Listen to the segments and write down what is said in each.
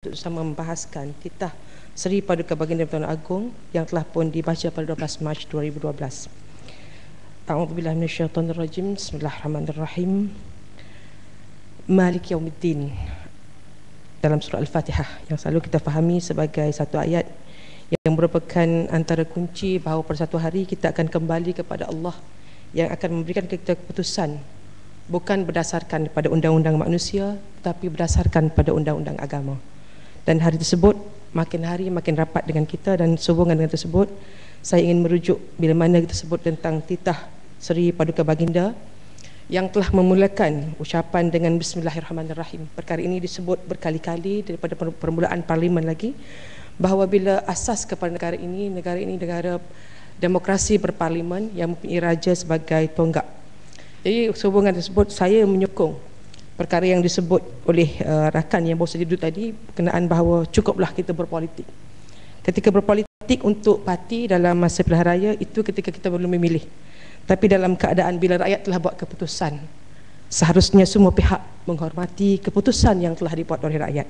untuk sama membahaskan titah Seri Paduka Baginda Tuan Agong yang telah pun dibaca pada 12 Mac 2012. A'udzubillahi minasyaitonirrajim. Bismillahirrahmanirrahim. Malik Yaumiddin, dalam surah Al-Fatihah yang selalu kita fahami sebagai satu ayat yang merupakan antara kunci bahawa pada satu hari kita akan kembali kepada Allah yang akan memberikan kita keputusan bukan berdasarkan pada undang-undang manusia tetapi berdasarkan pada undang-undang agama. Dan hari tersebut makin hari makin rapat dengan kita, dan sehubungan dengan tersebut saya ingin merujuk bila mana kita sebut tentang titah Seri Paduka Baginda yang telah memulakan ucapan dengan Bismillahirrahmanirrahim. Perkara ini disebut berkali-kali daripada permulaan parlimen lagi, bahawa bila asas kepada negara ini negara demokrasi berparlimen yang mempunyai raja sebagai tonggak. Jadi sehubungan tersebut saya menyokong perkara yang disebut oleh rakan yang baru saja duduk tadi berkenaan bahawa cukuplah kita berpolitik. Ketika berpolitik untuk parti dalam masa pilihan raya itu ketika kita belum memilih. Tapi dalam keadaan bila rakyat telah buat keputusan, seharusnya semua pihak menghormati keputusan yang telah dibuat oleh rakyat.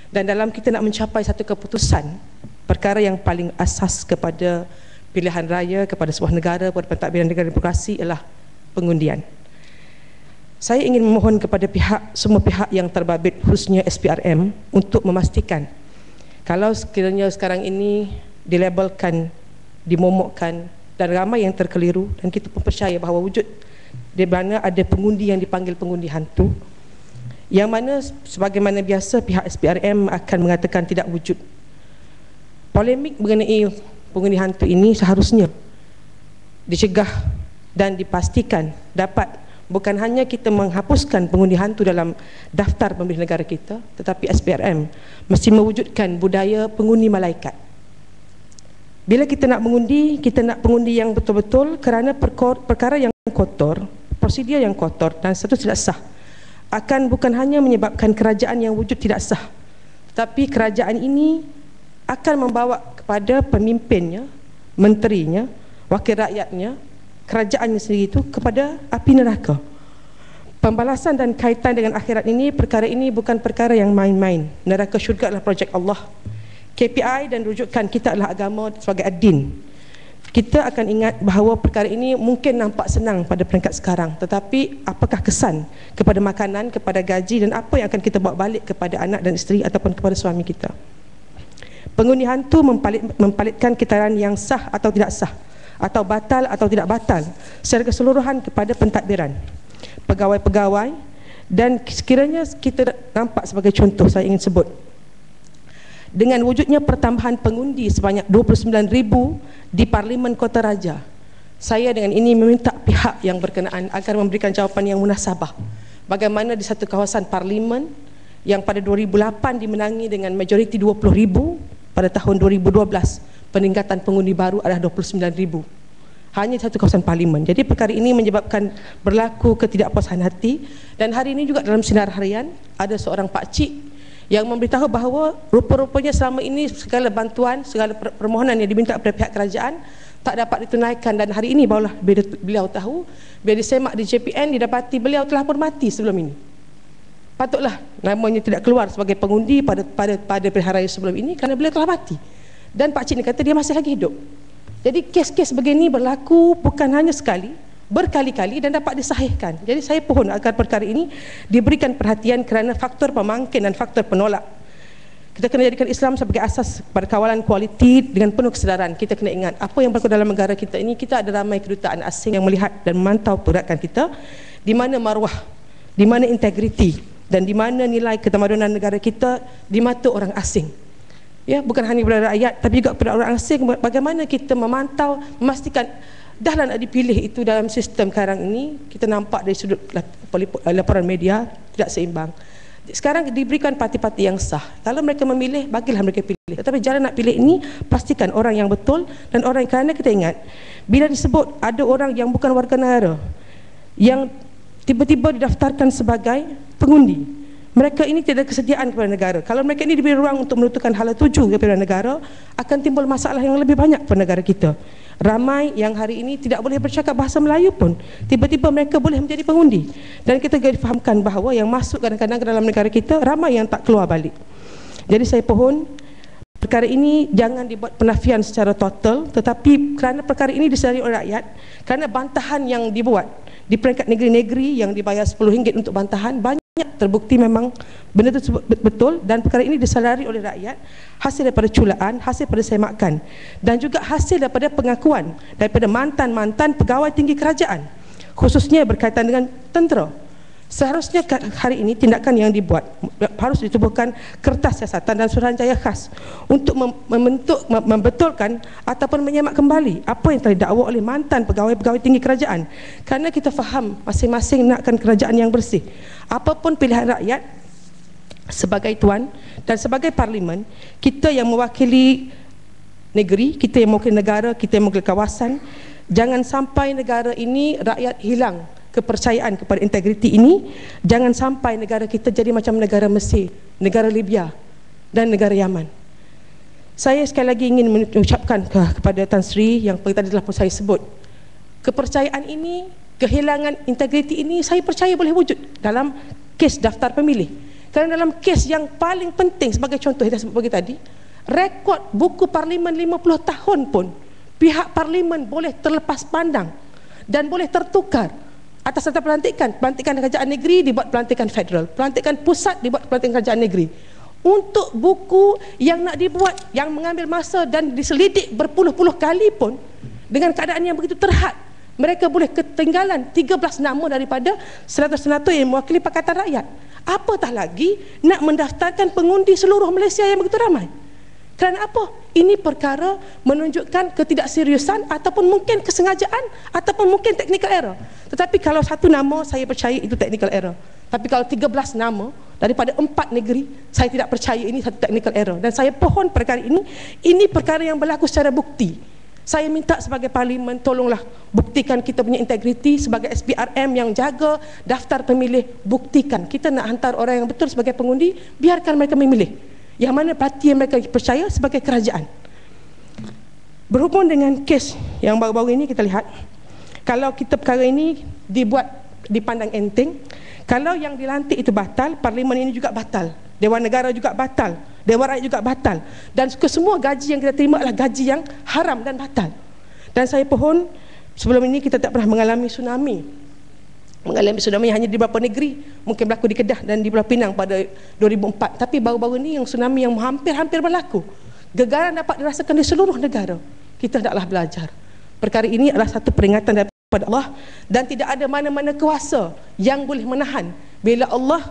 Dan dalam kita nak mencapai satu keputusan, perkara yang paling asas kepada pilihan raya, kepada sebuah negara, kepada pentadbiran negara demokrasi ialah pengundian. Saya ingin memohon kepada semua pihak yang terbabit, khususnya SPRM, untuk memastikan kalau sekiranya sekarang ini dilabelkan, dimomokkan dan ramai yang terkeliru, dan kita pun percaya bahawa wujud di mana ada pengundi yang dipanggil pengundi hantu, yang mana sebagaimana biasa pihak SPRM akan mengatakan tidak wujud. Polemik mengenai pengundi hantu ini seharusnya dicegah dan dipastikan dapat bukan hanya kita menghapuskan pengundi hantu dalam daftar pemilih negara kita, tetapi SPRM mesti mewujudkan budaya pengundi malaikat. Bila kita nak mengundi, kita nak pengundi yang betul-betul, kerana perkara yang kotor, prosedur yang kotor dan status tidak sah akan bukan hanya menyebabkan kerajaan yang wujud tidak sah, tetapi kerajaan ini akan membawa kepada pemimpinnya, menterinya, wakil rakyatnya, kerajaannya sendiri itu kepada api neraka. Pembalasan dan kaitan dengan akhirat ini, perkara ini bukan perkara yang main-main. Neraka syurga adalah projek Allah. KPI dan rujukan kita adalah agama sebagai ad-din. Kita akan ingat bahawa perkara ini mungkin nampak senang pada peringkat sekarang, tetapi apakah kesan kepada makanan, kepada gaji, dan apa yang akan kita bawa balik kepada anak dan isteri ataupun kepada suami kita. Pengundi hantu mempalitkan kitaran yang sah atau tidak sah, atau batal atau tidak batal secara keseluruhan kepada pentadbiran, pegawai-pegawai. Dan sekiranya kita nampak sebagai contoh, saya ingin sebut dengan wujudnya pertambahan pengundi sebanyak 29,000 di Parlimen Kota Raja, saya dengan ini meminta pihak yang berkenaan agar memberikan jawapan yang munasabah. Bagaimana di satu kawasan parlimen yang pada 2008 dimenangi dengan majoriti 20,000, pada tahun 2012 peningkatan pengundi baru adalah 29,000 hanya satu kawasan parlimen. Jadi perkara ini menyebabkan berlaku ketidakpuasan hati. Dan hari ini juga dalam sinar harian ada seorang pakcik yang memberitahu bahawa rupa-rupanya selama ini segala bantuan, segala permohonan yang diminta kepada pihak kerajaan tak dapat ditunaikan, dan hari ini barulah beliau tahu, bila disemak di JPN didapati beliau telah pun mati sebelum ini. Patutlah namanya tidak keluar sebagai pengundi pada pilihan raya sebelum ini kerana beliau telah mati. Dan pakcik ni kata dia masih lagi hidup. Jadi kes-kes begini berlaku bukan hanya sekali, berkali-kali, dan dapat disahihkan. Jadi saya pohon agar perkara ini diberikan perhatian kerana faktor pemangkin dan faktor penolak. Kita kena jadikan Islam sebagai asas pada kawalan kualiti dengan penuh kesedaran. Kita kena ingat apa yang berlaku dalam negara kita ini. Kita ada ramai kedutaan asing yang melihat dan memantau pergerakan kita, di mana maruah, di mana integriti, dan di mana nilai ketamadunan negara kita di mata orang asing. Ya, bukan hanya kepada rakyat tapi juga kepada orang asing. Bagaimana kita memantau, memastikan dahlah nak dipilih itu dalam sistem sekarang ini, kita nampak dari sudut laporan media tidak seimbang. Sekarang diberikan parti-parti yang sah. Kalau mereka memilih, bagilah mereka pilih. Tetapi jalan nak pilih ini, pastikan orang yang betul dan orang yang, kerana kita ingat bila disebut ada orang yang bukan warga negara yang tiba-tiba didaftarkan sebagai pengundi, mereka ini tidak ada kesediaan kepada negara. Kalau mereka ini diberi ruang untuk menentukan hala tuju kepada negara, akan timbul masalah yang lebih banyak kepada negara kita. Ramai yang hari ini tidak boleh bercakap bahasa Melayu pun, tiba-tiba mereka boleh menjadi pengundi. Dan kita fahamkan bahawa yang masuk kadang-kadang ke dalam negara kita, ramai yang tak keluar balik. Jadi saya pohon perkara ini jangan dibuat penafian secara total, tetapi kerana perkara ini disedari oleh rakyat, kerana bantahan yang dibuat di peringkat negeri-negeri yang dibayar RM10 untuk bantahan, banyak terbukti memang benda tersebut betul, dan perkara ini disedari oleh rakyat hasil daripada culaan, hasil daripada semakan, dan juga hasil daripada pengakuan daripada mantan-mantan pegawai tinggi kerajaan, khususnya berkaitan dengan tentera. Seharusnya hari ini tindakan yang dibuat harus ditubuhkan kertas siasatan dan suruhanjaya khas untuk membetulkan ataupun menyemak kembali apa yang telah didakwa oleh mantan pegawai-pegawai tinggi kerajaan, kerana kita faham masing-masing nakkan kerajaan yang bersih. Apapun pilihan rakyat, sebagai tuan dan sebagai parlimen, kita yang mewakili negeri, kita yang mewakili negara, kita yang mewakili kawasan, jangan sampai negara ini rakyat hilang kepercayaan kepada integriti ini. Jangan sampai negara kita jadi macam negara Mesir, negara Libya dan negara Yaman. Saya sekali lagi ingin mengucapkan kepada Tan Sri yang tadi telah pun saya sebut, kepercayaan ini, kehilangan integriti ini saya percaya boleh wujud dalam kes daftar pemilih. Kerana dalam kes yang paling penting, sebagai contoh yang saya sebut pagi tadi, rekod buku parlimen 50 tahun pun pihak parlimen boleh terlepas pandang dan boleh tertukar atas data pelantikan. Pelantikan kerajaan negeri dibuat pelantikan federal, pelantikan pusat dibuat pelantikan kerajaan negeri. Untuk buku yang nak dibuat, yang mengambil masa dan diselidik berpuluh-puluh kali pun, dengan keadaan yang begitu terhad, mereka boleh ketinggalan 13 nama daripada 100 senator yang mewakili Pakatan Rakyat. Apatah lagi nak mendaftarkan pengundi seluruh Malaysia yang begitu ramai. Kerana apa? Ini perkara menunjukkan ketidakseriusan ataupun mungkin kesengajaan ataupun mungkin technical error. Tetapi kalau satu nama, saya percaya itu technical error. Tapi kalau 13 nama daripada 4 negeri, saya tidak percaya ini satu technical error. Dan saya pohon perkara ini perkara yang berlaku secara bukti. Saya minta sebagai parlimen, tolonglah buktikan kita punya integriti. Sebagai SPRM yang jaga daftar pemilih, buktikan kita nak hantar orang yang betul sebagai pengundi, biarkan mereka memilih yang mana parti yang mereka percaya sebagai kerajaan. Berhubung dengan kes yang baru-baru ini, kita lihat kalau kita perkara ini dibuat dipandang enteng, kalau yang dilantik itu batal, parlimen ini juga batal, Dewan Negara juga batal, Dewan Rakyat juga batal, dan kesemua gaji yang kita terima adalah gaji yang haram dan batal. Dan saya pohon sebelum ini kita tak pernah mengalami tsunami hanya di beberapa negeri, mungkin berlaku di Kedah dan di Pulau Pinang pada 2004. Tapi baru-baru ini yang tsunami yang hampir-hampir berlaku, gegaran dapat dirasakan di seluruh negara. Kita hendaklah belajar. Perkara ini adalah satu peringatan daripada Allah, dan tidak ada mana-mana kuasa yang boleh menahan bila Allah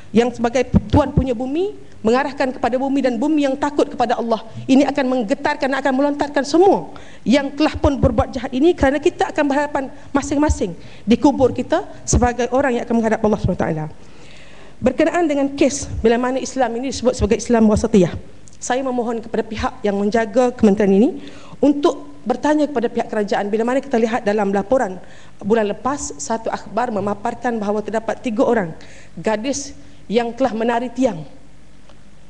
yang sebagai Tuan punya bumi mengarahkan kepada bumi, dan bumi yang takut kepada Allah ini akan menggetarkan, akan melontarkan semua yang telah pun berbuat jahat ini, kerana kita akan berhadapan masing-masing di kubur kita sebagai orang yang akan menghadap Allah SWT. Berkenaan dengan kes bila mana Islam ini disebut sebagai Islam wasatiyah, saya memohon kepada pihak yang menjaga kementerian ini untuk bertanya kepada pihak kerajaan. Bila mana kita lihat dalam laporan bulan lepas, satu akhbar memaparkan bahawa terdapat 3 orang gadis yang telah menari tiang,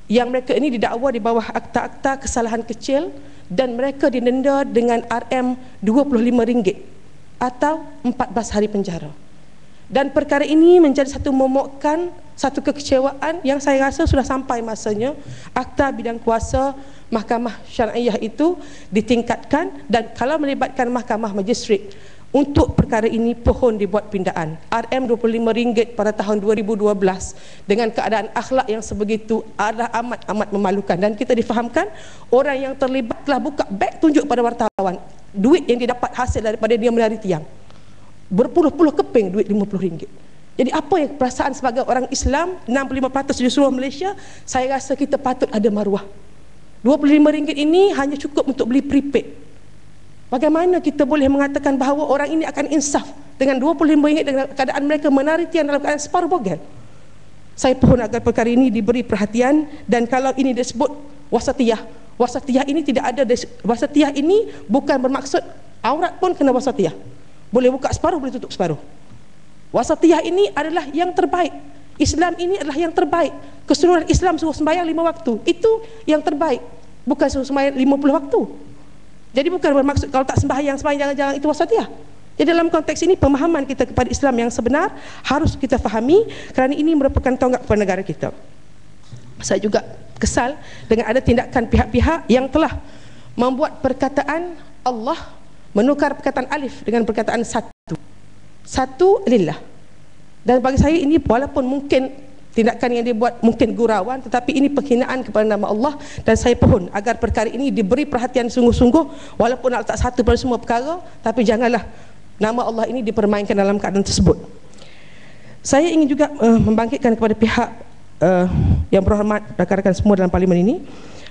yang mereka ini didakwa di bawah akta-akta kesalahan kecil, dan mereka didenda dengan RM25 atau 14 hari penjara. Dan perkara ini menjadi satu momokkan, satu kekecewaan yang saya rasa sudah sampai masanya akta bidang kuasa Mahkamah Syariah itu ditingkatkan, dan kalau melibatkan Mahkamah Majistret untuk perkara ini, pohon dibuat pindaan. RM25 pada tahun 2012 dengan keadaan akhlak yang sebegitu adalah amat memalukan, dan kita difahamkan orang yang terlibat telah buka beg tunjuk pada wartawan duit yang didapat hasil daripada dia menari tiang, berpuluh-puluh keping duit RM50. Jadi apa yang perasaan sebagai orang Islam 65% di seluruh Malaysia, saya rasa kita patut ada maruah. RM25 ini hanya cukup untuk beli prepaid. Bagaimana kita boleh mengatakan bahawa orang ini akan insaf dengan RM25 dengan keadaan mereka menari tiang dalam keadaan separuh bogel? Saya pohon agar perkara ini diberi perhatian. Dan kalau ini disebut wasatiyah, wasatiyah ini tidak ada, wasatiyah ini bukan bermaksud aurat pun kena wasatiyah, boleh buka separuh, boleh tutup separuh. Wasatiyah ini adalah yang terbaik. Islam ini adalah yang terbaik. Keseluruhan Islam suruh sembahyang 5 waktu, itu yang terbaik, bukan suruh sembahyang 50 waktu. Jadi bukan bermaksud kalau tak sembahyang jangan itu wasatiyah. Jadi dalam konteks ini, pemahaman kita kepada Islam yang sebenar harus kita fahami, kerana ini merupakan tonggak kepada negara kita. Saya juga kesal dengan ada tindakan pihak-pihak yang telah membuat perkataan Allah menukar perkataan alif dengan perkataan satu lillah. Dan bagi saya ini walaupun mungkin tindakan yang dibuat mungkin gurauan, tetapi ini penghinaan kepada nama Allah, dan saya pohon agar perkara ini diberi perhatian sungguh-sungguh, walaupun nak tak satu pada semua perkara, tapi janganlah nama Allah ini dipermainkan dalam keadaan tersebut. Saya ingin juga membangkitkan kepada pihak yang berhormat rakan-rakan semua dalam parlimen ini,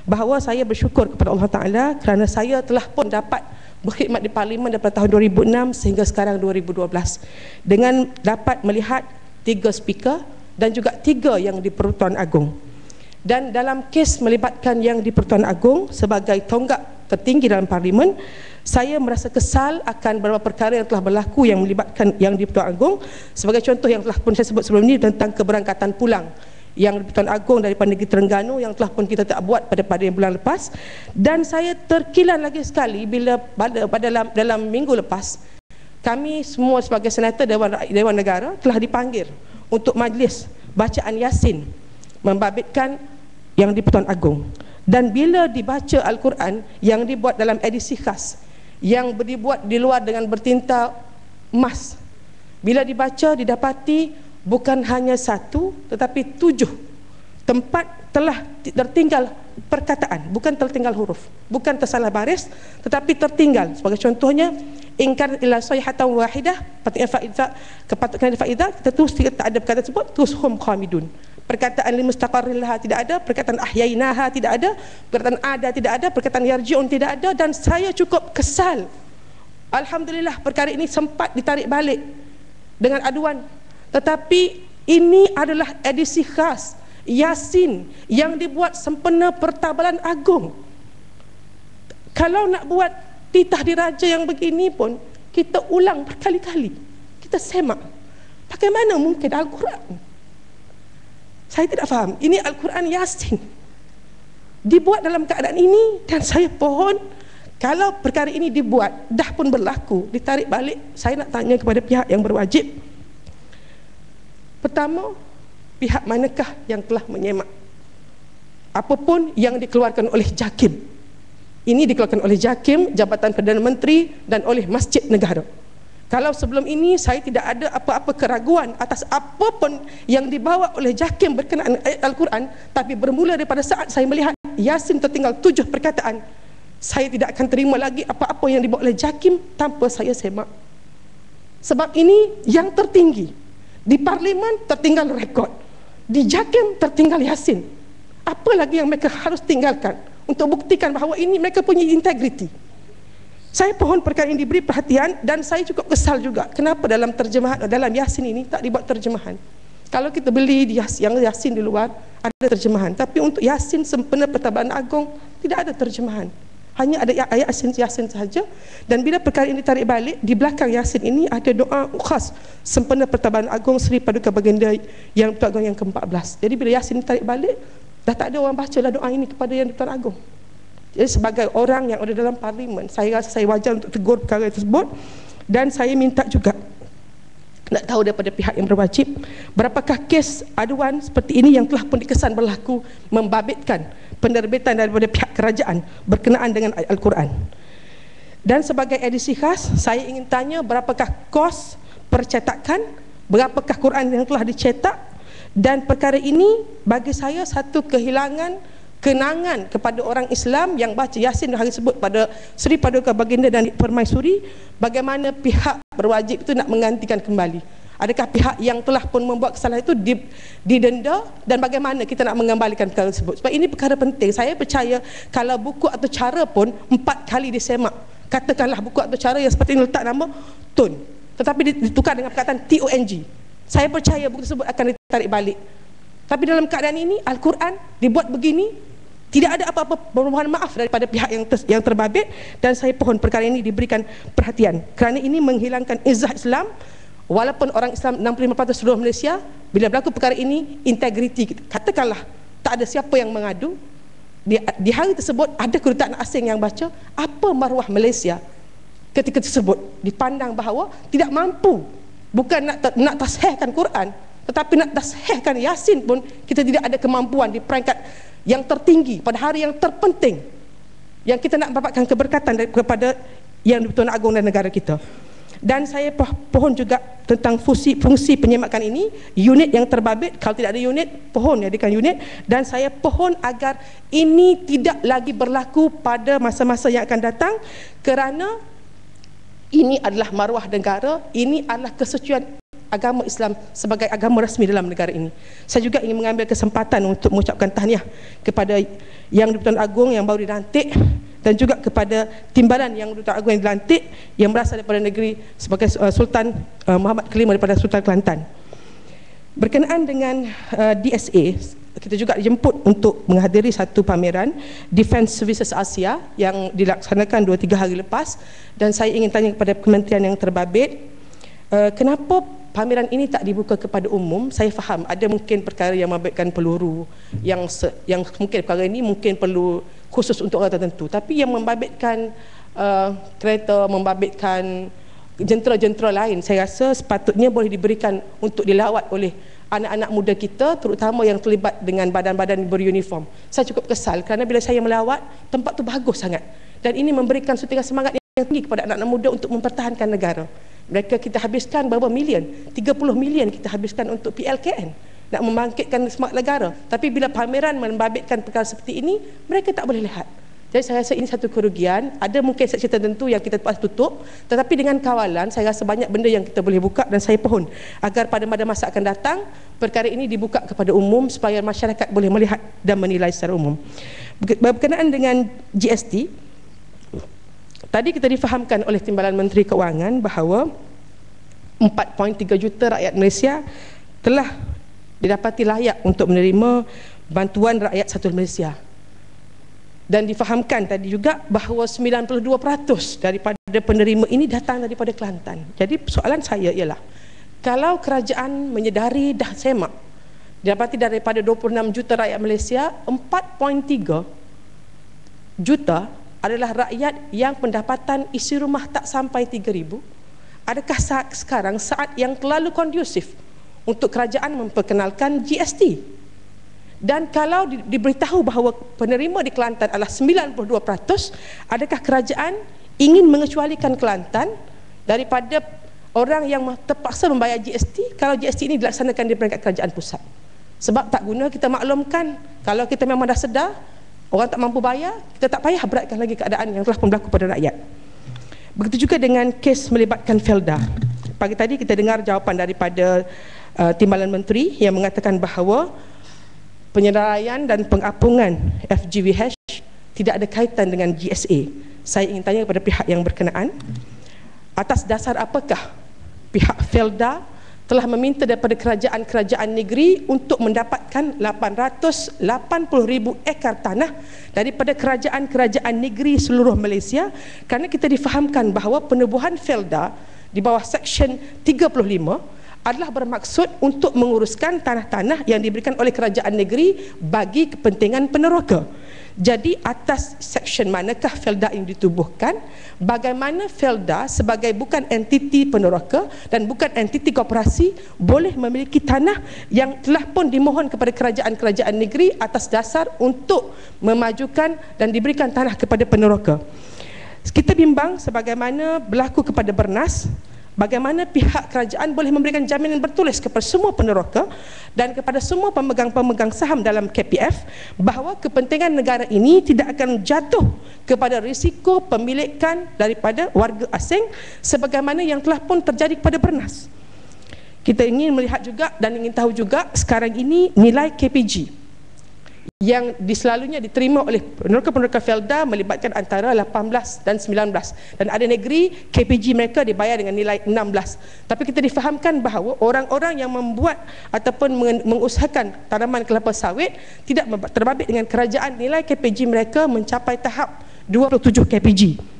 bahawa saya bersyukur kepada Allah Ta'ala kerana saya telah pun dapat berkhidmat di parlimen daripada tahun 2006 sehingga sekarang 2012 dengan dapat melihat 3 speaker dan juga 3 yang di Pertuan Agong. Dan dalam kes melibatkan yang di Pertuan Agong sebagai tonggak tertinggi dalam parlimen, saya merasa kesal akan beberapa perkara yang telah berlaku yang melibatkan yang di Pertuan Agong. Sebagai contoh yang telah pun saya sebut sebelum ini tentang keberangkatan pulang yang di Pertuan Agong daripada negeri Terengganu yang telah pun kita tak buat pada bulan lepas. Dan saya terkilan lagi sekali bila dalam minggu lepas kami semua sebagai senator Dewan Negara telah dipanggil untuk majlis bacaan Yasin membabitkan yang di Pertuan Agong. Dan bila dibaca Al-Quran yang dibuat dalam edisi khas yang dibuat di luar dengan bertinta emas, bila dibaca didapati bukan hanya 1 tetapi 7 tempat telah tertinggal perkataan, bukan tertinggal huruf, bukan tersalah baris, tetapi tertinggal. Sebagai contohnya, ingkar ila sayhatan wahidah, kepatuhan faidah, kita terus tak ada perkataan tersebut, terus hum khamidun. Perkataan limustaqarrilaha tidak ada, perkataan ahyainaha tidak ada, perkataan ada tidak ada, perkataan yarji'un tidak ada. Dan saya cukup kesal. Alhamdulillah perkara ini sempat ditarik balik dengan aduan, tetapi ini adalah edisi khas Yasin yang dibuat sempena Pertabalan Agong. Kalau nak buat titah diraja yang begini pun kita ulang berkali-kali, kita semak. Bagaimana mungkin Al-Quran? Saya tidak faham. Ini Al-Quran Yasin dibuat dalam keadaan ini, dan saya pohon kalau perkara ini dibuat dah pun berlaku ditarik balik. Saya nak tanya kepada pihak yang berwajib. Pertama, pihak manakah yang telah menyemak apapun yang dikeluarkan oleh JAKIM? Ini dikeluarkan oleh JAKIM, Jabatan Perdana Menteri, dan oleh Masjid Negara. Kalau sebelum ini saya tidak ada apa-apa keraguan atas apapun yang dibawa oleh JAKIM berkenaan ayat Al-Quran, tapi bermula daripada saat saya melihat Yasin tertinggal 7 perkataan, saya tidak akan terima lagi apa-apa yang dibawa oleh JAKIM tanpa saya semak. Sebab ini yang tertinggi. Di parlimen tertinggal rekod, di JAKIM tertinggal Yasin. Apa lagi yang mereka harus tinggalkan untuk buktikan bahawa ini mereka punya integriti? Saya pohon perkara ini diberi perhatian, dan saya cukup kesal juga kenapa dalam terjemahan dalam Yasin ini tak dibuat terjemahan. Kalau kita beli yang Yasin di luar ada terjemahan, tapi untuk Yasin sempena Pertabalan Agong tidak ada terjemahan, hanya ada ayat Yasin sahaja. Dan bila perkara ini ditarik balik, di belakang Yasin ini ada doa khas sempena Pertabalan Agong Seri Paduka Baginda yang Pertuan Agong yang ke-14. Jadi bila Yasin ditarik balik, dah tak ada orang bacalah doa ini kepada yang Pertuan Agong. Jadi sebagai orang yang ada dalam parlimen, saya rasa saya wajar untuk tegur perkara tersebut. Dan saya minta juga nak tahu daripada pihak yang berwajib, berapakah kes aduan seperti ini yang telah pun dikesan berlaku membabitkan penerbitan daripada pihak kerajaan berkenaan dengan ayat Al-Quran. Dan sebagai edisi khas, saya ingin tanya berapakah kos percetakan, berapakah Quran yang telah dicetak. Dan perkara ini bagi saya satu kehilangan kenangan kepada orang Islam yang baca Yasin hari tersebut pada Seri Paduka Baginda dan Permaisuri. Bagaimana pihak berwajib itu nak menggantikan kembali? Adakah pihak yang telah pun membuat kesalahan itu didenda, dan bagaimana kita nak mengembalikan perkara tersebut? Sebab ini perkara penting. Saya percaya kalau buku atau cara pun 4 kali disemak, katakanlah buku atau cara yang seperti ini letak nama TUN, tetapi ditukar dengan perkataan TONG, saya percaya buku tersebut akan ditarik balik. Tapi dalam keadaan ini Al-Quran dibuat begini, tidak ada apa-apa permohonan maaf daripada pihak yang terbabit. Dan saya pohon perkara ini diberikan perhatian, kerana ini menghilangkan izzah Islam. Walaupun orang Islam 65% seluruh Malaysia, bila berlaku perkara ini, integriti, katakanlah tak ada siapa yang mengadu, di hari tersebut ada kedutaan asing yang baca, apa maruah Malaysia ketika tersebut dipandang bahawa tidak mampu, bukan nak tashehkan Quran, tetapi nak tashehkan Yasin pun kita tidak ada kemampuan di peringkat yang tertinggi, pada hari yang terpenting, yang kita nak dapatkan keberkatan daripada Yang di-Pertuan Agong dan negara kita. Dan saya pohon juga tentang fungsi penyemakan ini, unit yang terbabit, kalau tidak ada unit, pohon jadikan unit. Dan saya pohon agar ini tidak lagi berlaku pada masa-masa yang akan datang, kerana ini adalah maruah negara, ini adalah kesucian agama Islam sebagai agama rasmi dalam negara ini. Saya juga ingin mengambil kesempatan untuk mengucapkan tahniah kepada Yang di-Pertuan Agong yang baru dilantik, dan juga kepada timbalan Yang di-Pertuan Agong yang dilantik yang berasal daripada negeri sebagai Sultan Muhammad Kelima daripada Sultan Kelantan. Berkenaan dengan DSA, kita juga dijemput untuk menghadiri satu pameran Defence Services Asia yang dilaksanakan 2-3 hari lepas, dan saya ingin tanya kepada kementerian yang terbabit, kenapa pameran ini tak dibuka kepada umum? Saya faham ada mungkin perkara yang membabitkan peluru, yang mungkin perkara ini mungkin perlu khusus untuk orang tertentu, tapi yang membabitkan kereta, membabitkan jentera-jentera lain, saya rasa sepatutnya boleh diberikan untuk dilawat oleh anak-anak muda kita, terutama yang terlibat dengan badan-badan beruniform. Saya cukup kesal kerana bila saya melawat, tempat tu bagus sangat, dan ini memberikan suntikan semangat yang tinggi kepada anak-anak muda untuk mempertahankan negara. Mereka kita habiskan berapa milion, 30 milion kita habiskan untuk PLKN, nak membangkitkan semangat negara. Tapi bila pameran membabitkan perkara seperti ini, mereka tak boleh lihat. Jadi saya rasa ini satu kerugian. Ada mungkin seksi tertentu yang kita terpaksa tutup, tetapi dengan kawalan saya rasa banyak benda yang kita boleh buka, dan saya pohon agar pada masa akan datang perkara ini dibuka kepada umum supaya masyarakat boleh melihat dan menilai secara umum. Berkenaan dengan GST, tadi kita difahamkan oleh Timbalan Menteri Keuangan bahawa 4.3 juta rakyat Malaysia telah didapati layak untuk menerima bantuan rakyat satu Malaysia. Dan difahamkan tadi juga bahawa 92% daripada penerima ini datang daripada Kelantan. Jadi soalan saya ialah, kalau kerajaan menyedari dah semak didapati daripada 26 juta rakyat Malaysia, 4.3 juta adalah rakyat yang pendapatan isi rumah tak sampai 3,000. Adakah sekarang saat yang terlalu kondusif untuk kerajaan memperkenalkan GST? Dan kalau diberitahu bahawa penerima di Kelantan adalah 92%, adakah kerajaan ingin mengecualikan Kelantan daripada orang yang terpaksa membayar GST kalau GST ini dilaksanakan di peringkat kerajaan pusat? Sebab tak guna kita maklumkan, kalau kita memang dah sedar orang tak mampu bayar, kita tak payah beratkan lagi keadaan yang telah pun berlaku pada rakyat. Begitu juga dengan kes melibatkan Felda. Pagi tadi kita dengar jawapan daripada Timbalan Menteri yang mengatakan bahawa penyelesaian dan pengapungan FGVH tidak ada kaitan dengan GSA. Saya ingin tanya kepada pihak yang berkenaan, atas dasar apakah pihak Felda telah meminta daripada kerajaan-kerajaan negeri untuk mendapatkan 880,000 ekar tanah daripada kerajaan-kerajaan negeri seluruh Malaysia, kerana kita difahamkan bahawa penubuhan Felda di bawah Seksyen 35 adalah bermaksud untuk menguruskan tanah-tanah yang diberikan oleh kerajaan negeri bagi kepentingan peneroka. Jadi atas seksyen manakah Felda ini ditubuhkan? Bagaimana Felda sebagai bukan entiti peneroka dan bukan entiti koperasi boleh memiliki tanah yang telah pun dimohon kepada kerajaan-kerajaan negeri atas dasar untuk memajukan dan diberikan tanah kepada peneroka? Kita bimbang sebagaimana berlaku kepada Bernas, bagaimana pihak kerajaan boleh memberikan jaminan bertulis kepada semua peneroka dan kepada semua pemegang-pemegang saham dalam KPF bahawa kepentingan negara ini tidak akan jatuh kepada risiko pemilikan daripada warga asing sebagaimana yang telah pun terjadi kepada Bernas. Kita ingin melihat juga dan ingin tahu juga sekarang ini nilai KPG yang selalunya diterima oleh peneroka-peneroka Felda melibatkan antara 18 dan 19, dan ada negeri KPG mereka dibayar dengan nilai 16. Tapi kita difahamkan bahawa orang-orang yang membuat ataupun mengusahakan tanaman kelapa sawit tidak terbabit dengan kerajaan, nilai KPG mereka mencapai tahap 27 KPG.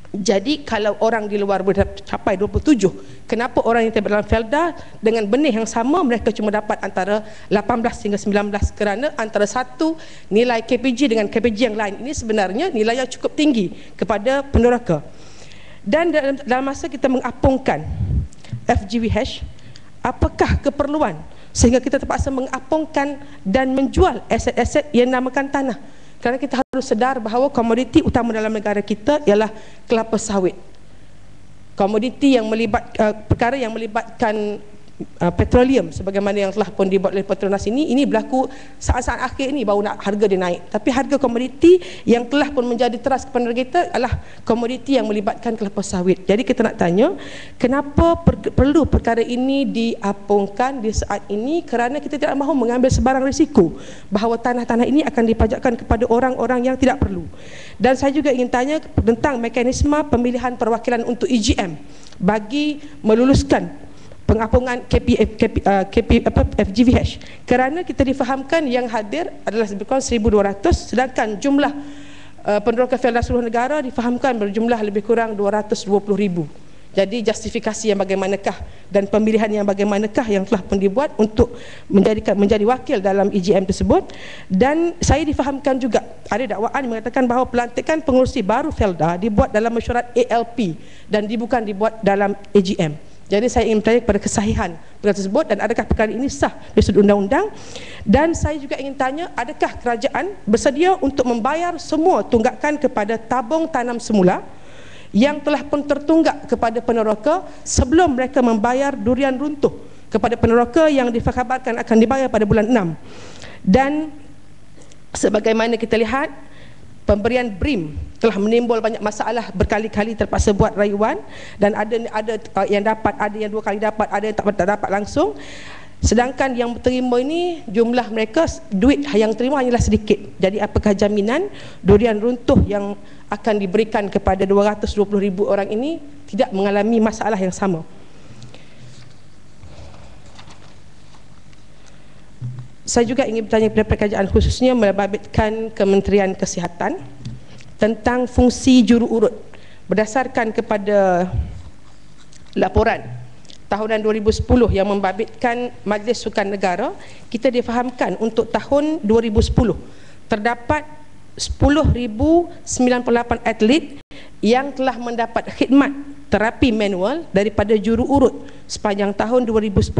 Jadi kalau orang di luar mencapai 27, kenapa orang yang terlibat dalam Felda dengan benih yang sama mereka cuma dapat antara 18 hingga 19? Kerana antara satu nilai KPG dengan KPG yang lain ini sebenarnya nilai yang cukup tinggi kepada peneroka. Dan dalam masa kita mengapungkan FGVH, apakah keperluan sehingga kita terpaksa mengapungkan dan menjual aset-aset yang namakan tanah. Kerana kita harus sedar bahawa komoditi utama dalam negara kita ialah kelapa sawit. Komoditi yang perkara yang melibatkan petroleum sebagaimana yang telah pun dibuat oleh Petronas ini berlaku saat-saat akhir ini baru nak harga dia naik. Tapi harga komoditi yang telah pun menjadi teras kepada kita adalah komoditi yang melibatkan kelapa sawit. Jadi kita nak tanya, kenapa perlu perkara ini diapungkan di saat ini? Kerana kita tidak mahu mengambil sebarang risiko bahawa tanah-tanah ini akan dipajakkan kepada orang-orang yang tidak perlu. Dan saya juga ingin tanya tentang mekanisme pemilihan perwakilan untuk EGM bagi meluluskan pengapungan FGVH, kerana kita difahamkan yang hadir adalah lebih kurang 1,200, sedangkan jumlah peneroka Felda seluruh negara difahamkan berjumlah lebih kurang 220,000. Jadi justifikasi yang bagaimanakah dan pemilihan yang bagaimanakah yang telah pun dibuat untuk menjadi wakil dalam EGM tersebut. Dan saya difahamkan juga ada dakwaan yang mengatakan bahawa pelantikan pengurusi baru Felda dibuat dalam mesyuarat ALP dan bukan dibuat dalam EGM. Jadi saya ingin bertanya kepada kesahihan perkara tersebut dan adakah perkara ini sah dari sudut undang-undang. Dan saya juga ingin tanya, adakah kerajaan bersedia untuk membayar semua tunggakan kepada tabung tanam semula yang telah pun tertunggak kepada peneroka sebelum mereka membayar durian runtuh kepada peneroka yang dikabarkan akan dibayar pada bulan 6. Dan sebagaimana kita lihat, pemberian BRIM telah menimbul banyak masalah, berkali-kali terpaksa buat rayuan, dan ada yang dapat, ada yang 2 kali dapat, ada yang tak dapat langsung. Sedangkan yang terima ini, jumlah mereka, duit yang terima hanyalah sedikit. Jadi apakah jaminan durian runtuh yang akan diberikan kepada 220,000 orang ini tidak mengalami masalah yang sama? Saya juga ingin bertanya kepada kerajaan, khususnya membabitkan Kementerian Kesihatan tentang fungsi juru urut. Berdasarkan kepada laporan tahunan 2010 yang membabitkan Majlis Sukan Negara, kita difahamkan untuk tahun 2010 terdapat 10,098 atlet yang telah mendapat khidmat terapi manual daripada juru urut sepanjang tahun 2010.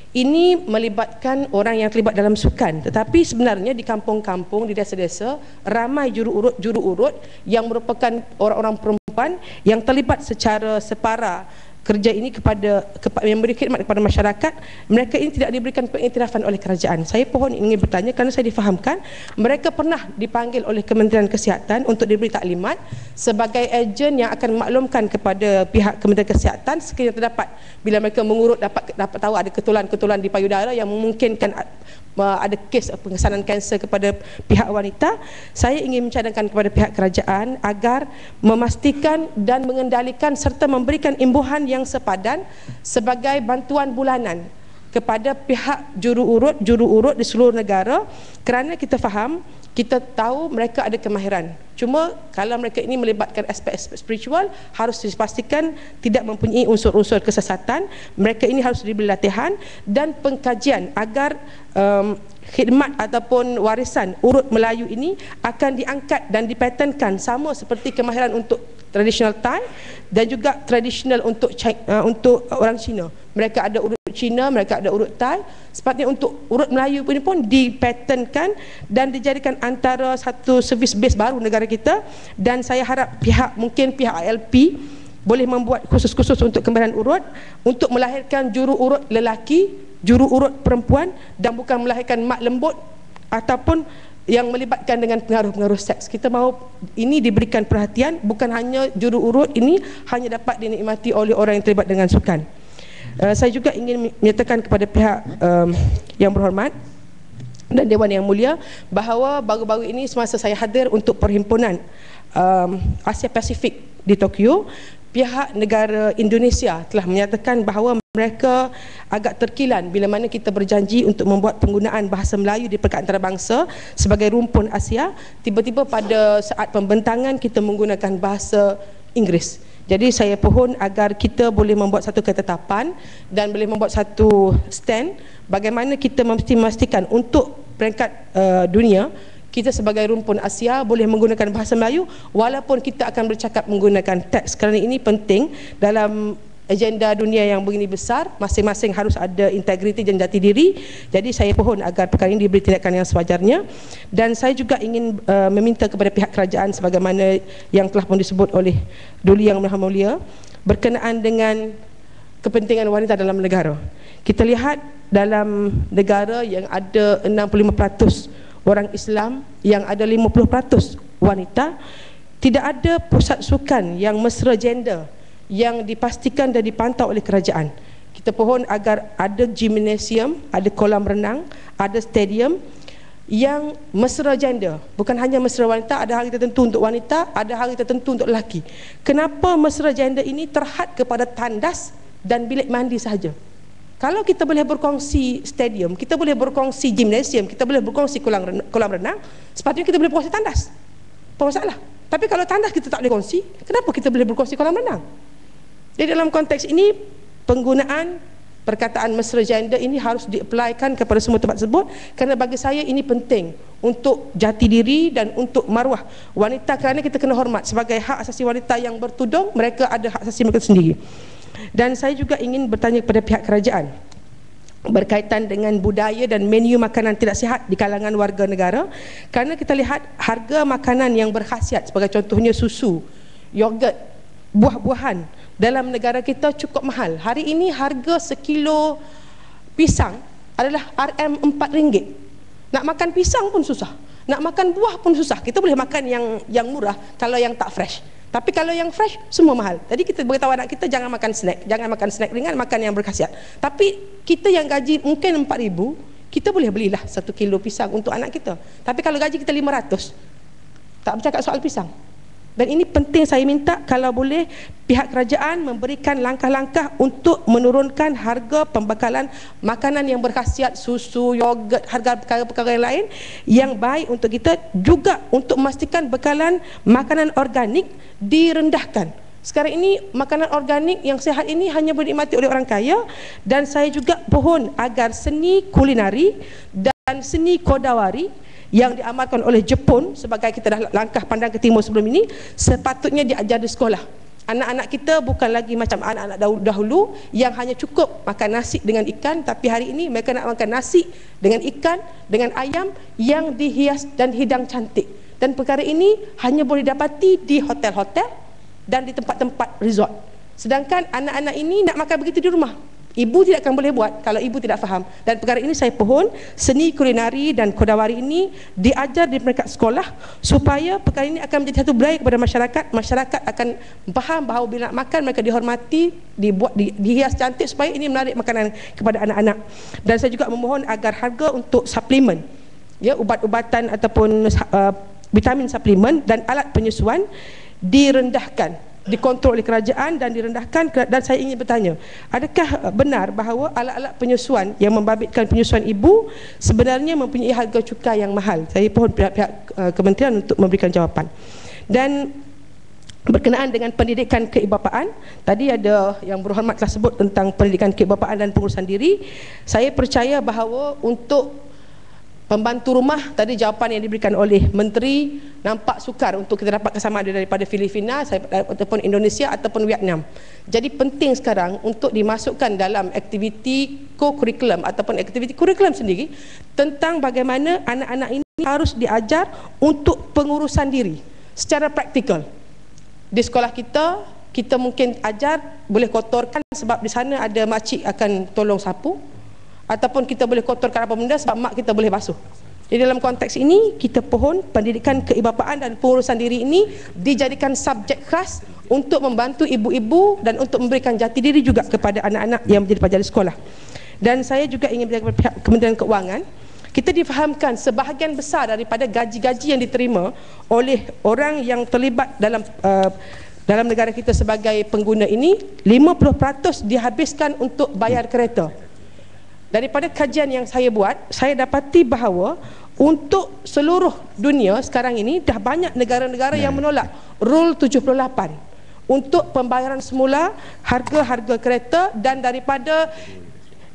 Ini melibatkan orang yang terlibat dalam sukan, tetapi sebenarnya di kampung-kampung, di desa-desa, ramai juru urut yang merupakan orang-orang perempuan yang terlibat secara separa kerja ini kepada memberi khidmat kepada masyarakat. Mereka ini tidak diberikan pengiktirafan oleh kerajaan. Saya pohon ingin bertanya kerana saya difahamkan mereka pernah dipanggil oleh Kementerian Kesihatan untuk diberi taklimat sebagai ejen yang akan memaklumkan kepada pihak Kementerian Kesihatan sekiranya terdapat, bila mereka mengurut dapat tahu ada ketulan-ketulan di payudara yang memungkinkan ada kes pengesanan kanser kepada pihak wanita. Saya ingin mencadangkan kepada pihak kerajaan agar memastikan dan mengendalikan serta memberikan imbuhan yang sepadan sebagai bantuan bulanan kepada pihak juru urut di seluruh negara, kerana kita faham, kita tahu mereka ada kemahiran. Cuma kalau mereka ini melibatkan aspek-aspek spiritual, harus dipastikan tidak mempunyai unsur-unsur kesesatan. Mereka ini harus diberi latihan dan pengkajian agar khidmat ataupun warisan urut Melayu ini akan diangkat dan dipatenkan sama seperti kemahiran untuk traditional Thai dan juga traditional untuk orang Cina. Mereka ada urut Cina, mereka ada urut Thai. Sepatutnya untuk urut Melayu pun dipatenkan dan dijadikan antara satu servis base baru negara kita. Dan saya harap mungkin pihak ALP boleh membuat khusus-khusus untuk kemahiran urut, untuk melahirkan juru urut lelaki, juru urut perempuan, dan bukan melahirkan mak lembut ataupun yang melibatkan dengan pengaruh-pengaruh seks. Kita mahu ini diberikan perhatian, bukan hanya juru urut ini hanya dapat dinikmati oleh orang yang terlibat dengan sukan. Saya juga ingin menyatakan kepada pihak yang berhormat dan Dewan Yang Mulia bahawa baru-baru ini semasa saya hadir untuk perhimpunan Asia Pasifik di Tokyo, pihak negara Indonesia telah menyatakan bahawa mereka agak terkilan bila mana kita berjanji untuk membuat penggunaan bahasa Melayu di Pekan Antarabangsa sebagai rumpun Asia, tiba-tiba pada saat pembentangan kita menggunakan bahasa Inggeris. Jadi saya pohon agar kita boleh membuat satu ketetapan dan boleh membuat satu stand bagaimana kita mesti memastikan untuk peringkat dunia kita sebagai rumpun Asia boleh menggunakan bahasa Melayu walaupun kita akan bercakap menggunakan teks, kerana ini penting dalam agenda dunia yang begini besar, masing-masing harus ada integriti dan jati diri. Jadi saya pohon agar perkara ini diberi tindakan yang sewajarnya. Dan saya juga ingin meminta kepada pihak kerajaan sebagaimana yang telah pun disebut oleh Duli Yang Maha Mulia berkenaan dengan kepentingan wanita dalam negara. Kita lihat dalam negara yang ada 65% orang Islam, yang ada 50% wanita, tidak ada pusat sukan yang mesra gender yang dipastikan dan dipantau oleh kerajaan. Kita pohon agar ada gimnasium, ada kolam renang, ada stadium yang mesra gender. Bukan hanya mesra wanita, ada hari tertentu untuk wanita, ada hari tertentu untuk lelaki. Kenapa mesra gender ini terhad kepada tandas dan bilik mandi sahaja? Kalau kita boleh berkongsi stadium, kita boleh berkongsi gimnasium, kita boleh berkongsi kolam renang, sepatutnya kita boleh berkongsi tandas. Apa masalah? Tapi kalau tandas kita tak boleh kongsi, kenapa kita boleh berkongsi kolam renang? Jadi dalam konteks ini, penggunaan perkataan mesra gender ini harus di-applykan kepada semua tempat tersebut, kerana bagi saya ini penting untuk jati diri dan untuk maruah wanita, kerana kita kena hormat sebagai hak asasi wanita yang bertudung, mereka ada hak asasi mereka sendiri. Dan saya juga ingin bertanya kepada pihak kerajaan berkaitan dengan budaya dan menu makanan tidak sihat di kalangan warga negara, kerana kita lihat harga makanan yang berkhasiat sebagai contohnya susu, yogurt, buah-buahan dalam negara kita cukup mahal. Hari ini harga sekilo pisang adalah RM4. Nak makan pisang pun susah, nak makan buah pun susah. Kita boleh makan yang murah kalau yang tak fresh, tapi kalau yang fresh semua mahal. Jadi kita beritahu anak kita jangan makan snack, jangan makan snack ringan, makan yang berkhasiat. Tapi kita yang gaji mungkin 4,000, kita boleh belilah 1 kilo pisang untuk anak kita. Tapi kalau gaji kita 500, tak bercakap soal pisang. Dan ini penting, saya minta kalau boleh pihak kerajaan memberikan langkah-langkah untuk menurunkan harga pembekalan makanan yang berkhasiat, susu, yogurt, harga perkara-perkara yang lain yang baik untuk kita, juga untuk memastikan bekalan makanan organik direndahkan. Sekarang ini makanan organik yang sihat ini hanya boleh dinikmati oleh orang kaya. Dan saya juga pohon agar seni kulinari dan seni kodawari yang diamalkan oleh Jepun, sebagai kita dah langkah pandang ke timur sebelum ini, sepatutnya diajar di sekolah. Anak-anak kita bukan lagi macam anak-anak dahulu yang hanya cukup makan nasi dengan ikan, tapi hari ini mereka nak makan nasi dengan ikan, dengan ayam yang dihias dan hidang cantik. Dan perkara ini hanya boleh dapati di hotel-hotel dan di tempat-tempat resort. Sedangkan anak-anak ini nak makan begitu di rumah, ibu tidak akan boleh buat kalau ibu tidak faham. Dan perkara ini saya pohon seni kulinari dan kodawari ini diajar di peringkat sekolah, supaya perkara ini akan menjadi satu budaya kepada masyarakat. Masyarakat akan faham bahawa bila nak makan mereka dihormati, dibuat, dihias cantik, supaya ini menarik makanan kepada anak-anak. Dan saya juga memohon agar harga untuk suplemen, ya, ubat-ubatan ataupun vitamin suplemen dan alat penyusuan direndahkan, dikontrol oleh kerajaan dan direndahkan. Dan saya ingin bertanya, adakah benar bahawa alat-alat penyusuan yang membabitkan penyusuan ibu sebenarnya mempunyai harga cukai yang mahal? Saya pohon pihak-pihak kementerian untuk memberikan jawapan. Dan berkenaan dengan pendidikan keibapaan, tadi ada yang berhormat telah sebut tentang pendidikan keibapaan dan pengurusan diri. Saya percaya bahawa untuk pembantu rumah, tadi jawapan yang diberikan oleh Menteri nampak sukar untuk kita dapat sama ada daripada Filipina ataupun Indonesia ataupun Vietnam. Jadi penting sekarang untuk dimasukkan dalam aktiviti co-curriculum ataupun aktiviti kurikulum sendiri tentang bagaimana anak-anak ini harus diajar untuk pengurusan diri secara praktikal. Di sekolah kita, kita mungkin ajar boleh kotorkan sebab di sana ada makcik akan tolong sapu, ataupun kita boleh kotorkan apa benda sebab mak kita boleh basuh. Jadi dalam konteks ini kita pohon pendidikan keibapaan dan pengurusan diri ini dijadikan subjek khas untuk membantu ibu-ibu dan untuk memberikan jati diri juga kepada anak-anak yang menjadi pelajar di sekolah. Dan saya juga ingin berkata kepada pihak Kementerian Keuangan, kita difahamkan sebahagian besar daripada gaji-gaji yang diterima oleh orang yang terlibat dalam negara kita sebagai pengguna ini, 50% dihabiskan untuk bayar kereta. Daripada kajian yang saya buat, saya dapati bahawa untuk seluruh dunia sekarang ini dah banyak negara-negara yang menolak Rule 78 untuk pembayaran semula harga-harga kereta, dan daripada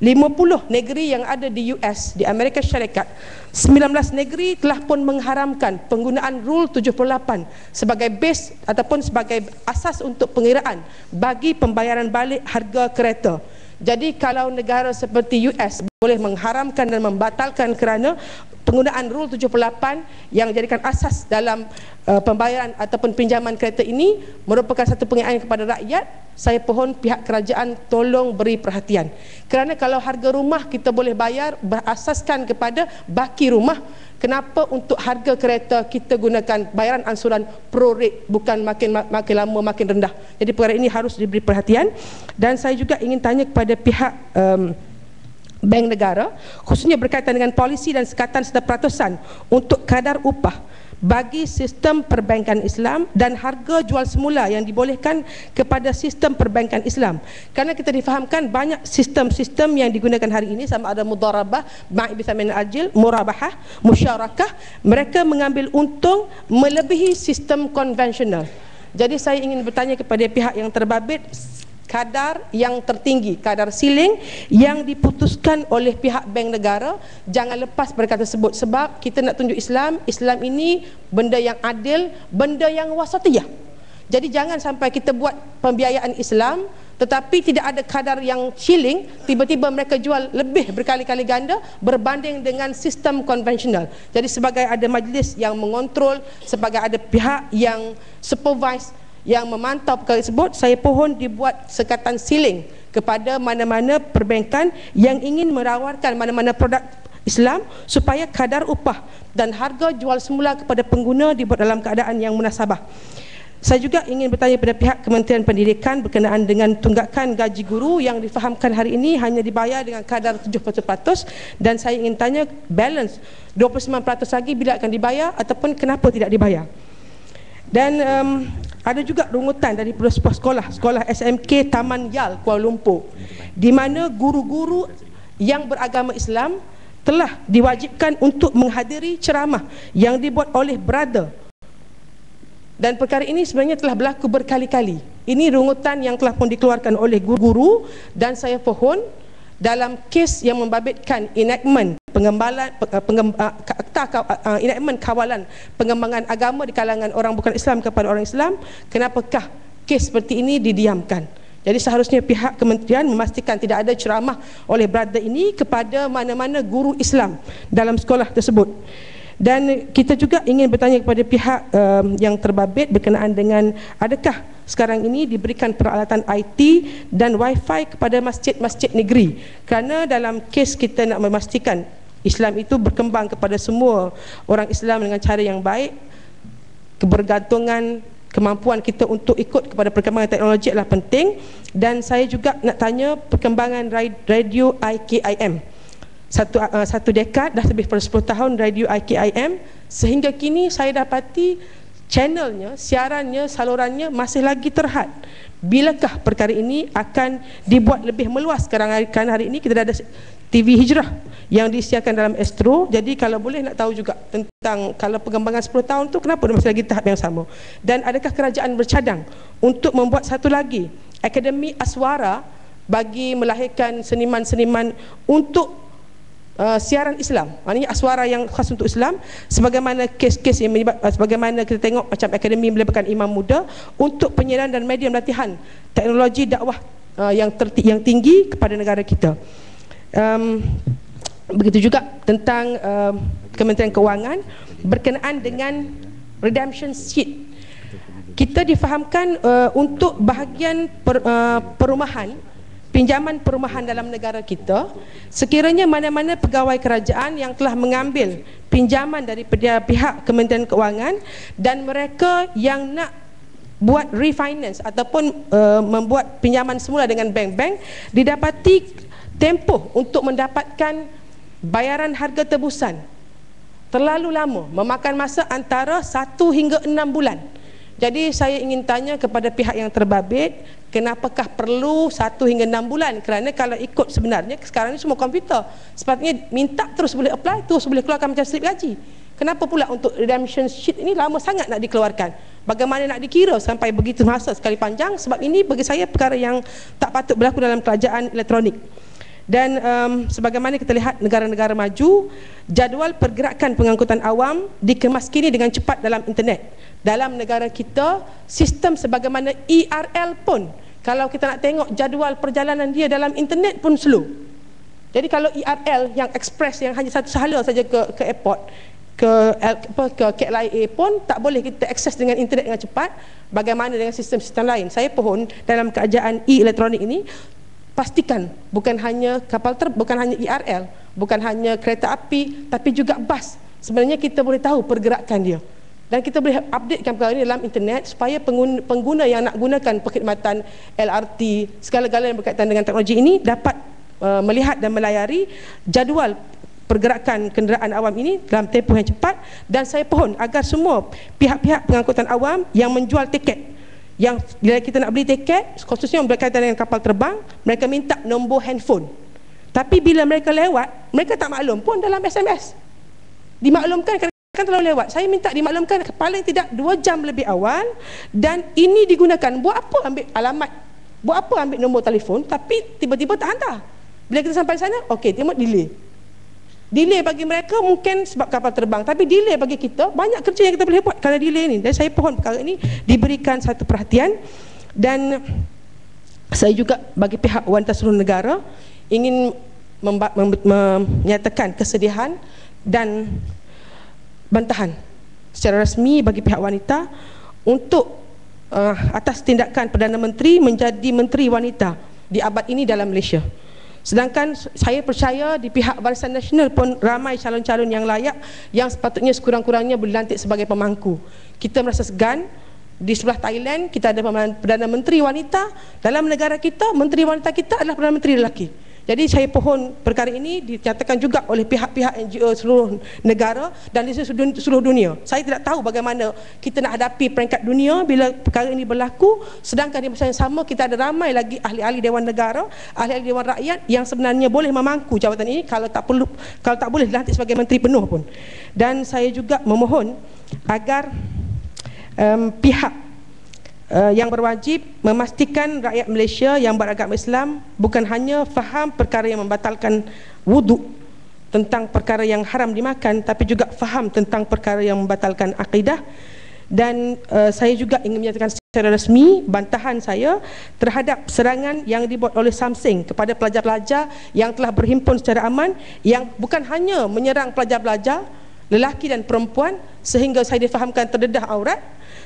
50 negeri yang ada di US, di Amerika Syarikat, 19 negeri telah pun mengharamkan penggunaan Rule 78 sebagai base ataupun sebagai asas untuk pengiraan bagi pembayaran balik harga kereta. Jadi kalau negara seperti US boleh mengharamkan dan membatalkan kerana penggunaan Rule 78 yang dijadikan asas dalam pembayaran ataupun pinjaman kereta ini merupakan satu pengiraan kepada rakyat, saya pohon pihak kerajaan tolong beri perhatian. Kerana kalau harga rumah kita boleh bayar berasaskan kepada baki rumah, kenapa untuk harga kereta kita gunakan bayaran angsuran pro rate, bukan makin lama makin rendah. Jadi perkara ini harus diberi perhatian. Dan saya juga ingin tanya kepada pihak Bank Negara, khususnya berkaitan dengan polisi dan sekatan serta peratusan untuk kadar upah bagi sistem perbankan Islam dan harga jual semula yang dibolehkan kepada sistem perbankan Islam. Kerana kita difahamkan banyak sistem-sistem yang digunakan hari ini, sama ada mudharabah, bai' bi thamin ajil, murabahah, musyarakah, mereka mengambil untung melebihi sistem konvensional. Jadi saya ingin bertanya kepada pihak yang terbabit, kadar yang tertinggi, kadar ceiling yang diputuskan oleh pihak Bank Negara, jangan lepas perkara tersebut, sebab kita nak tunjuk Islam ini benda yang adil, benda yang wasatiyah. Jadi jangan sampai kita buat pembiayaan Islam tetapi tidak ada kadar yang ceiling, tiba-tiba mereka jual lebih berkali-kali ganda berbanding dengan sistem konvensional. Jadi sebagai ada majlis yang mengontrol, sebagai ada pihak yang supervise, yang memantau perkara tersebut, saya pohon dibuat sekatan ceiling kepada mana-mana perbankan yang ingin menawarkan mana-mana produk Islam supaya kadar upah dan harga jual semula kepada pengguna dibuat dalam keadaan yang munasabah. Saya juga ingin bertanya kepada pihak Kementerian Pendidikan berkenaan dengan tunggakan gaji guru yang difahamkan hari ini hanya dibayar dengan kadar 70%, dan saya ingin tanya balance 29% lagi bila akan dibayar ataupun kenapa tidak dibayar. Dan ada juga rungutan dari sebuah sekolah SMK Taman Yal Kuala Lumpur, di mana guru-guru yang beragama Islam telah diwajibkan untuk menghadiri ceramah yang dibuat oleh brother, dan perkara ini sebenarnya telah berlaku berkali-kali. Ini rungutan yang telah pun dikeluarkan oleh guru-guru, dan saya pohon dalam kes yang membabitkan enactment enactment kawalan pengembangan agama di kalangan orang bukan Islam kepada orang Islam, kenapakah kes seperti ini didiamkan? Jadi seharusnya pihak kementerian memastikan tidak ada ceramah oleh brother ini kepada mana-mana guru Islam dalam sekolah tersebut. Dan kita juga ingin bertanya kepada pihak yang terbabit berkenaan dengan adakah sekarang ini diberikan peralatan IT dan wifi kepada masjid-masjid negeri, kerana dalam kes kita nak memastikan Islam itu berkembang kepada semua orang Islam dengan cara yang baik, kebergantungan kemampuan kita untuk ikut kepada perkembangan teknologi adalah penting. Dan saya juga nak tanya perkembangan radio IKIM. Satu dekad, dah lebih daripada 10 tahun radio IKIM, sehingga kini saya dapati channelnya, siarannya, salurannya masih lagi terhad. Bilakah perkara ini akan dibuat lebih meluas? Kerana hari ini kita dah ada TV Hijrah yang disiarkan dalam Astro. Jadi kalau boleh nak tahu juga tentang kalau perkembangan 10 tahun tu kenapa dia masih lagi tahap yang sama, dan adakah kerajaan bercadang untuk membuat satu lagi Akademi Aswara bagi melahirkan seniman-seniman untuk siaran Islam, maknanya aswara yang khas untuk Islam, sebagaimana kes-kes yang sebagaimana kita tengok macam akademi melibatkan imam muda untuk penyiaran dan media latihan teknologi dakwah yang tinggi kepada negara kita. Begitu juga tentang Kementerian Kewangan berkenaan dengan redemption sheet. Kita difahamkan untuk bahagian perumahan, pinjaman perumahan dalam negara kita, sekiranya mana-mana pegawai kerajaan yang telah mengambil pinjaman daripada pihak Kementerian Kewangan dan mereka yang nak buat refinance ataupun membuat pinjaman semula dengan bank-bank, didapati tempoh untuk mendapatkan bayaran harga tebusan terlalu lama, memakan masa antara 1 hingga 6 bulan. Jadi saya ingin tanya kepada pihak yang terbabit, kenapakah perlu 1 hingga 6 bulan? Kerana kalau ikut sebenarnya sekarang ni semua komputer, sepatutnya minta terus boleh apply, terus boleh keluarkan macam slip gaji. Kenapa pula untuk redemption sheet ini lama sangat nak dikeluarkan? Bagaimana nak dikira sampai begitu masa sekali panjang? Sebab ini bagi saya perkara yang tak patut berlaku dalam kerajaan elektronik. Dan sebagaimana kita lihat negara-negara maju, jadual pergerakan pengangkutan awam dikemaskini dengan cepat dalam internet. Dalam negara kita, sistem sebagaimana ERL pun, kalau kita nak tengok jadual perjalanan dia dalam internet pun slow. Jadi kalau ERL yang express yang hanya satu sahala saja ke airport, ke KLIA pun tak boleh kita akses dengan internet dengan cepat. Bagaimana dengan sistem-sistem lain? Saya pohon dalam keadaan e-elektronik ini, pastikan bukan hanya bukan hanya ERL, bukan hanya kereta api, tapi juga bas. Sebenarnya kita boleh tahu pergerakan dia. Dan kita boleh updatekan perkara ini dalam internet supaya pengguna yang nak gunakan perkhidmatan LRT, segala-galanya yang berkaitan dengan teknologi ini dapat melihat dan melayari jadual pergerakan kenderaan awam ini dalam tempoh yang cepat. Dan saya pohon agar semua pihak-pihak pengangkutan awam yang menjual tiket, yang bila kita nak beli tiket, khususnya yang berkaitan dengan kapal terbang, mereka minta nombor handphone. Tapi bila mereka lewat, mereka tak maklum pun dalam SMS. Dimaklumkan kadang-kadang terlalu lewat. Saya minta dimaklumkan paling tidak 2 jam lebih awal. Dan ini digunakan, buat apa ambil alamat, buat apa ambil nombor telefon, tapi tiba-tiba tak hantar. Bila kita sampai sana, okey, tengok delay. Delay bagi mereka mungkin sebab kapal terbang, tapi delay bagi kita, banyak kerja yang kita boleh buat kerana delay ni. Dan saya pohon perkara ini diberikan satu perhatian. Dan saya juga bagi pihak wanita seluruh negara ingin menyatakan kesedihan dan bantahan secara rasmi bagi pihak wanita untuk atas tindakan Perdana Menteri menjadi Menteri Wanita di abad ini dalam Malaysia. Sedangkan saya percaya di pihak Barisan Nasional pun ramai calon-calon yang layak yang sepatutnya sekurang-kurangnya dilantik sebagai pemangku. Kita merasa segan. Di sebelah Thailand kita ada Perdana Menteri wanita. Dalam negara kita, Menteri wanita kita adalah Perdana Menteri lelaki. Jadi saya pohon perkara ini dinyatakan juga oleh pihak-pihak NGO seluruh negara dan di seluruh dunia. Saya tidak tahu bagaimana kita nak hadapi peringkat dunia bila perkara ini berlaku, sedangkan di masa yang sama kita ada ramai lagi ahli-ahli Dewan Negara, ahli-ahli Dewan Rakyat yang sebenarnya boleh memangku jawatan ini kalau tak boleh dilantik sebagai menteri penuh pun. Dan saya juga memohon agar pihak yang berwajib memastikan rakyat Malaysia yang beragama Islam bukan hanya faham perkara yang membatalkan wuduk, tentang perkara yang haram dimakan, tapi juga faham tentang perkara yang membatalkan akidah. Dan saya juga ingin menyatakan secara rasmi bantahan saya terhadap serangan yang dibuat oleh Samsung kepada pelajar-pelajar yang telah berhimpun secara aman, yang bukan hanya menyerang pelajar-pelajar lelaki dan perempuan sehingga saya difahamkan terdedah aurat,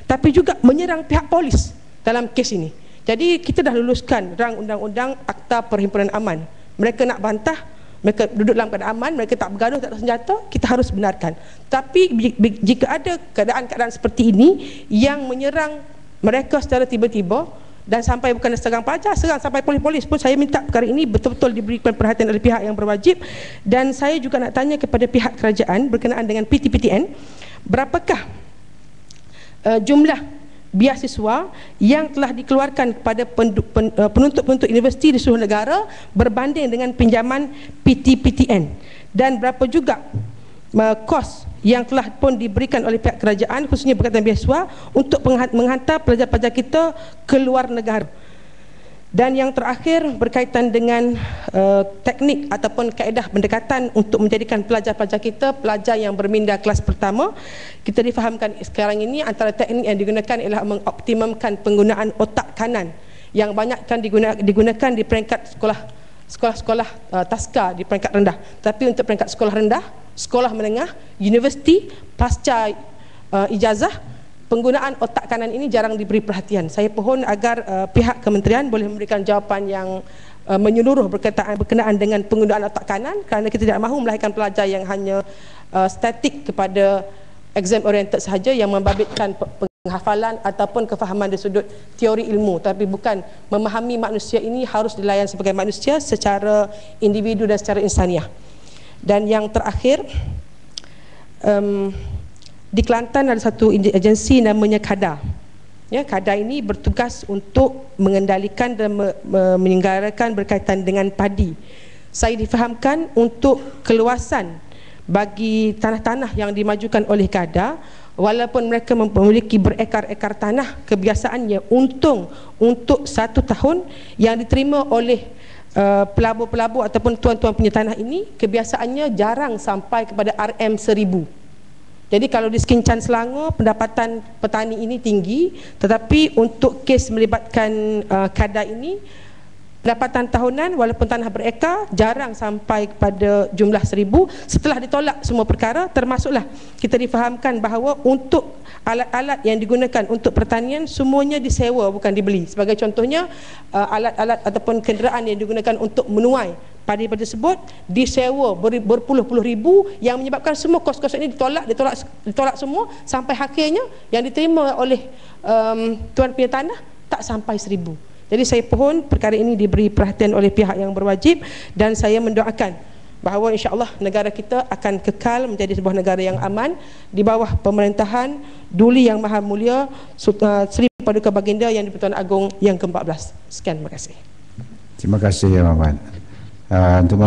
tapi juga menyerang pihak polis dalam kes ini. Jadi kita dah luluskan rang undang-undang Akta Perhimpunan Aman. Mereka nak bantah, mereka duduk dalam keadaan aman, mereka tak bergaduh, tak ada senjata, kita harus benarkan. Tapi jika ada keadaan-keadaan seperti ini yang menyerang mereka secara tiba-tiba dan sampai bukan serang pelajar, serang sampai polis-polis pun, saya minta perkara ini betul-betul diberikan perhatian oleh pihak yang berwajib. Dan saya juga nak tanya kepada pihak kerajaan berkenaan dengan PTPTN, berapakah jumlah biasiswa yang telah dikeluarkan kepada penuntut-penuntut universiti di seluruh negara berbanding dengan pinjaman PTPTN, dan berapa juga kos yang telah pun diberikan oleh pihak kerajaan khususnya berkaitan biasiswa untuk menghantar pelajar-pelajar kita ke luar negara. Dan yang terakhir berkaitan dengan teknik ataupun kaedah pendekatan untuk menjadikan pelajar-pelajar kita pelajar yang berminda kelas pertama. Kita difahamkan sekarang ini antara teknik yang digunakan ialah mengoptimumkan penggunaan otak kanan yang banyakkan digunakan di peringkat sekolah-sekolah taska di peringkat rendah. Tapi untuk peringkat sekolah rendah, sekolah menengah, universiti, pasca ijazah, penggunaan otak kanan ini jarang diberi perhatian. Saya pohon agar pihak kementerian boleh memberikan jawapan yang menyeluruh berkenaan dengan penggunaan otak kanan, kerana kita tidak mahu melahirkan pelajar yang hanya statik kepada exam oriented sahaja yang membabitkan penghafalan ataupun kefahaman dari sudut teori ilmu, tapi bukan memahami manusia ini harus dilayan sebagai manusia secara individu dan secara insaniah. Dan yang terakhir, di Kelantan ada satu agensi namanya KADA. Ya, KADA ini bertugas untuk mengendalikan dan menyelenggarakan berkaitan dengan padi. Saya difahamkan untuk keluasan bagi tanah-tanah yang dimajukan oleh KADA, walaupun mereka memiliki berekar-ekar tanah, kebiasaannya untung untuk 1 tahun yang diterima oleh pelabur-pelabur ataupun tuan-tuan punya tanah ini kebiasaannya jarang sampai kepada RM1000. Jadi kalau di Skincan Selangor pendapatan petani ini tinggi, tetapi untuk kes melibatkan kadar ini pendapatan tahunan walaupun tanah berekar jarang sampai kepada jumlah 1000. Setelah ditolak semua perkara, termasuklah kita difahamkan bahawa untuk alat-alat yang digunakan untuk pertanian semuanya disewa bukan dibeli. Sebagai contohnya alat-alat ataupun kenderaan yang digunakan untuk menuai padi tersebut disewa berpuluh-puluh ribu, yang menyebabkan semua kos-kos ini ditolak semua, sampai akhirnya yang diterima oleh tuan punya tanah tak sampai 1000. Jadi saya pohon perkara ini diberi perhatian oleh pihak yang berwajib, dan saya mendoakan bahawa insya-Allah negara kita akan kekal menjadi sebuah negara yang aman di bawah pemerintahan Duli Yang Maha Mulia Seri Paduka Baginda Yang di-Pertuan Agong yang ke-14. Sekian, terima kasih. Terima kasih ya Muhammad. Untuk